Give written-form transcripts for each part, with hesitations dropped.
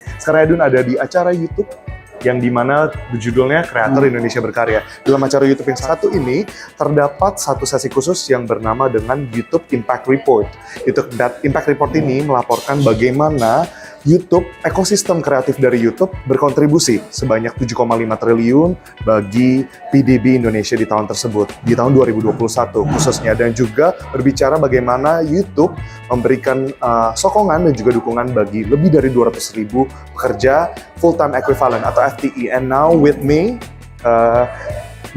Sekarang Edun ada di acara YouTube yang dimana judulnya Kreator Indonesia Berkarya. Dalam acara YouTube yang satu ini, terdapat satu sesi khusus yang bernama dengan YouTube Impact Report. YouTube Impact Report ini melaporkan bagaimana YouTube, ekosistem kreatif dari YouTube berkontribusi sebanyak 7,5 triliun bagi PDB Indonesia di tahun tersebut, di tahun 2021 khususnya. Dan juga berbicara bagaimana YouTube memberikan sokongan dan juga dukungan bagi lebih dari 200.000 pekerja full-time equivalent atau FTE. And now with me,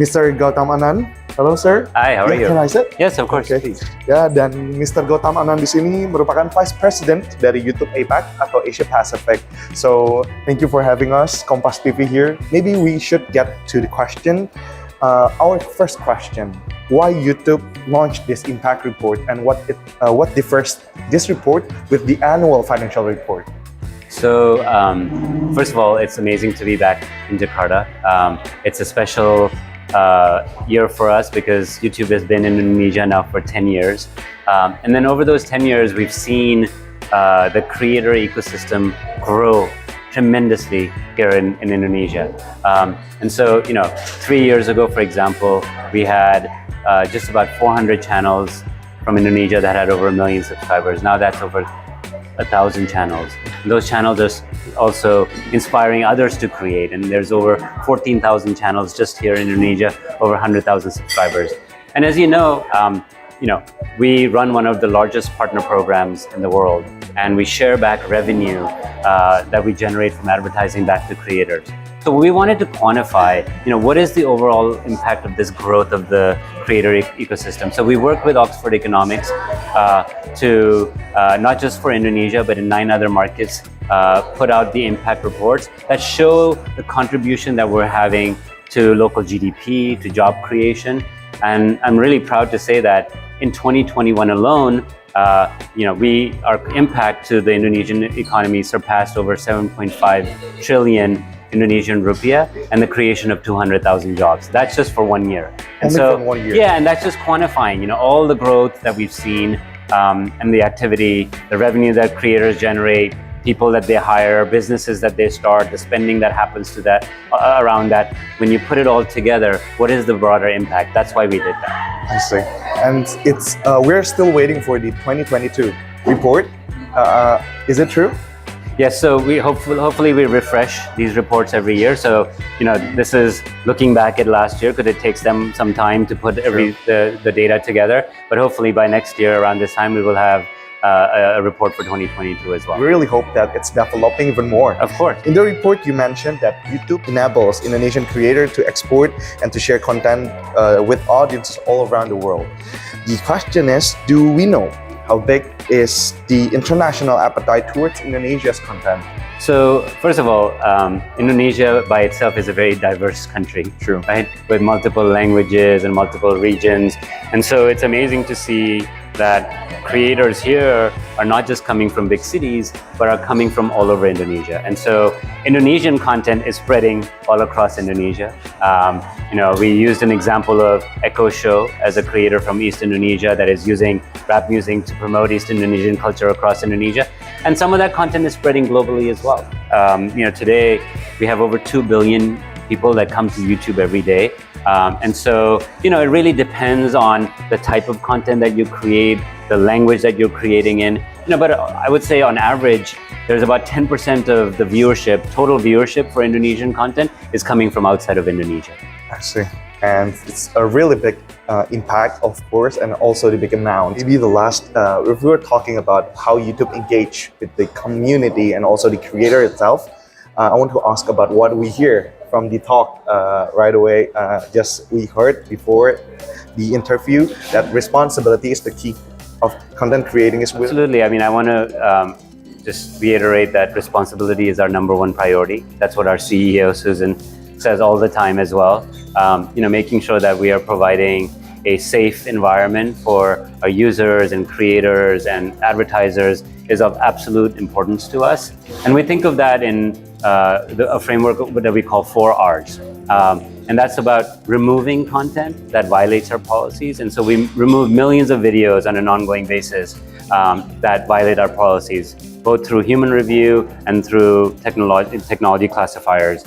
Mr. Gautam Anand. Hello, sir. Hi, how are you? Can I sit? Yes, of course. Okay. Ya, dan Mr. Gautam Anand di sini merupakan Vice President dari YouTube APAC atau Asia Pacific. So, thank you for having us, KOMPASTV here. Maybe we should get to the question. Our first question: why YouTube launched this impact report, and what differs this report with the annual financial report? So, first of all, it's amazing to be back in Jakarta. It's a special year for us because YouTube has been in Indonesia now for 10 years. And then over those 10 years, we've seen the creator ecosystem grow tremendously here in Indonesia. And so, 3 years ago, for example, we had just about 400 channels from Indonesia that had over 1 million subscribers. Now that's over 1,000 channels. And those channels are also inspiring others to create, and there's over 14,000 channels just here in Indonesia, over 100,000 subscribers. And as you know, we run one of the largest partner programs in the world, and we share back revenue that we generate from advertising back to creators. So we wanted to quantify, what is the overall impact of this growth of the creator ecosystem. So we worked with Oxford Economics to not just for Indonesia, but in 9 other markets, put out the impact reports that show the contribution that we're having to local GDP, to job creation. And I'm really proud to say that in 2021 alone, our impact to the Indonesian economy surpassed over 7.5 trillion Indonesian rupiah and the creation of 200,000 jobs. That's just for 1 year. And Only from 1 year. Yeah, and that's just quantifying, all the growth that we've seen and the activity, the revenue that creators generate, people that they hire, businesses that they start, the spending that happens to that around that. When you put it all together, what is the broader impact? That's why we did that. I see. And it's we're still waiting for the 2022 report. Is it true? Yes, so we hopefully we refresh these reports every year. So this is looking back at last year because it takes them some time to put the data together. But hopefully by next year around this time we will have a report for 2022 as well. We really hope that it's developing even more. Of course. In the report, you mentioned that YouTube enables Indonesian creators to export and to share content with audiences all around the world. The question is, do we know how big is the international appetite towards Indonesia's content? So first of all, Indonesia by itself is a very diverse country. True. Right? With multiple languages and multiple regions. And so it's amazing to see that creators here are not just coming from big cities, but are coming from all over Indonesia. And so Indonesian content is spreading all across Indonesia. We used an example of Eko Show as a creator from East Indonesia that is using rap music to promote East Indonesian culture across Indonesia. And some of that content is spreading globally as well. Today we have over 2 billion people that come to YouTube every day. And so, it really depends on the type of content that you create, the language that you're creating in. But I would say on average, there's about 10% of the viewership, total viewership for Indonesian content is coming from outside of Indonesia. I see. And it's a really big impact, of course, and also the big amount. Maybe the last, if we were talking about how YouTube engage with the community and also the creator itself, I want to ask about what we hear from the talk right away. We heard before the interview that responsibility is the key of content creating as well. Absolutely. I mean, I want to just reiterate that responsibility is our number one priority. That's what our CEO, Susan, says all the time as well. Making sure that we are providing a safe environment for our users and creators and advertisers is of absolute importance to us. And we think of that in a framework that we call 4 R's. and that's about removing content that violates our policies. And so we remove millions of videos on an ongoing basis that violate our policies, both through human review and through technology classifiers.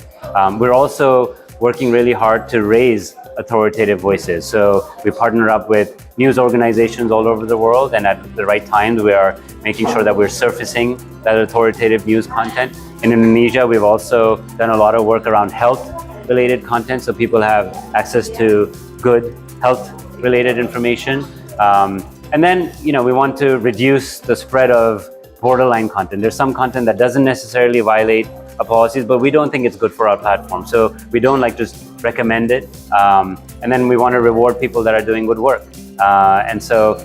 We're also working really hard to raise authoritative voices. So we partner up with news organizations all over the world, and at the right times we are making sure that we're surfacing that authoritative news content. In Indonesia, we've also done a lot of work around health-related content, so people have access to good health-related information. And then, we want to reduce the spread of borderline content. There's some content that doesn't necessarily violate our policies, but we don't think it's good for our platform. So we don't just recommend it. And then we want to reward people that are doing good work. And so,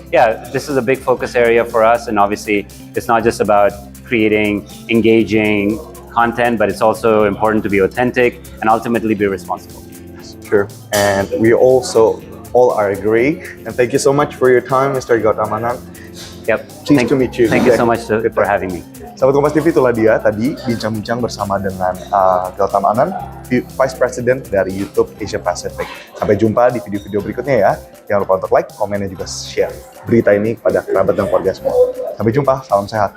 this is a big focus area for us. And obviously, it's not just about creating engaging content, but it's also important to be authentic and ultimately be responsible. Sure. And we also all are agree. And thank you so much for your time, Mr. Gautamanan. Yep. Pleased to meet you. Thank you so much for having me. Sahabat Kompas TV, itulah dia tadi bincang-bincang bersama dengan Gautamanan, Vice President dari YouTube Asia Pacific. Sampai jumpa di video-video berikutnya ya. Jangan lupa untuk like, komen, dan juga share berita ini kepada kerabat dan keluarga semua. Sampai jumpa, salam sehat.